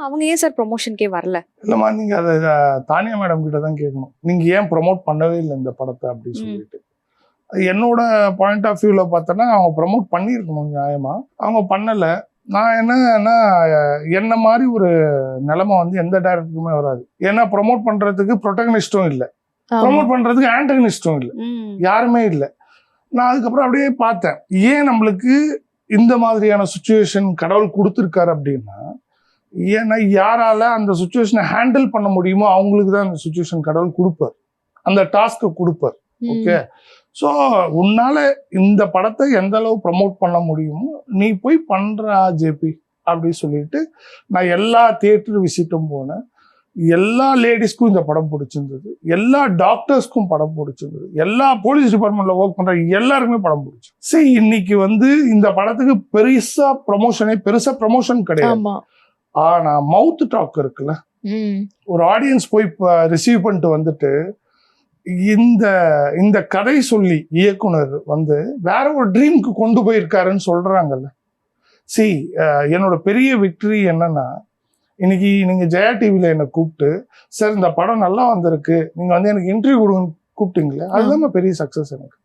அவங்க ஏன் சார் ப்ரொமோஷனுக்கே வரல? இல்லம்மா, நீங்க அதை தானியா மேடம் கிட்ட தான் கேட்கணும். நீங்க ஏன் ப்ரொமோட் பண்ணவே இல்லை இந்த படத்தை அப்படின்னு சொல்லிட்டு. என்னோட பாயிண்ட் ஆஃப் வியூல பார்த்தோன்னா அவங்க ப்ரமோட் பண்ணியிருக்கணும் நியாயமா. அவங்க பண்ணலை. நான் என்னன்னா, என்ன மாதிரி ஒரு நிலைமை வந்து எந்த டைரக்டருக்குமே வராது. ஏன்னா ப்ரொமோட் பண்றதுக்கு ப்ரொட்டகனிஸ்டும் இல்லை, ப்ரொமோட் பண்றதுக்கு ஆண்டகனிஸ்டும் இல்லை, யாருமே இல்லை. நான் அதுக்கப்புறம் அப்படியே பார்த்தேன், ஏன் நம்மளுக்கு இந்த மாதிரியான சுச்சுவேஷன் கடவுள் கொடுத்துருக்காரு அப்படின்னா, ஏன்னா யாரால அந்த சுச்சுவேஷனை ஹேண்டில் பண்ண முடியுமோ அவங்களுக்கு தான் அந்த சுச்சுவேஷன் கடவுள் கொடுப்பார், அந்த டாஸ்க்கை கொடுப்பார். ஓகே, ஸோ உன்னால இந்த படத்தை எந்த அளவு ப்ரமோட் பண்ண முடியுமோ நீ போய் பண்றா ஜேபி அப்படி சொல்லிட்டு நான் எல்லா தியேட்டர் விசிட்டும் போனேன். எல்லா லேடிஸ்க்கும் இந்த படம் பிடிச்சிருந்தது, எல்லா டாக்டர்ஸ்க்கும் படம் பிடிச்சிருந்தது, எல்லா போலீஸ் டிபார்ட்மெண்ட்ல ஒர்க் பண்ற எல்லாருக்குமே படம் பிடிச்சி. சரி, இன்னைக்கு வந்து இந்த படத்துக்கு பெருசா ப்ரமோஷன் கிடையாது. ஆனா மவுத் டாக் இருக்குல்ல, ஒரு ஆடியன்ஸ் போய் ரிசீவ் பண்ணிட்டு வந்துட்டு இந்த கதை சொல்லி இயக்குனர் வந்து வேற ஒரு ட்ரீம்க்கு கொண்டு போயிருக்காருன்னு சொல்றாங்கல்ல. என்னோட பெரிய விக்டரி என்னன்னா, இன்னைக்கு நீங்க ஜெயா டிவில என்னை கூப்பிட்டு, சார் இந்த படம் நல்லா வந்திருக்கு, நீங்க வந்து எனக்கு இன்டர்வியூ கொடுங்க கூப்பிட்டீங்களே, அதுதான் பெரிய சக்சஸ் எனக்கு.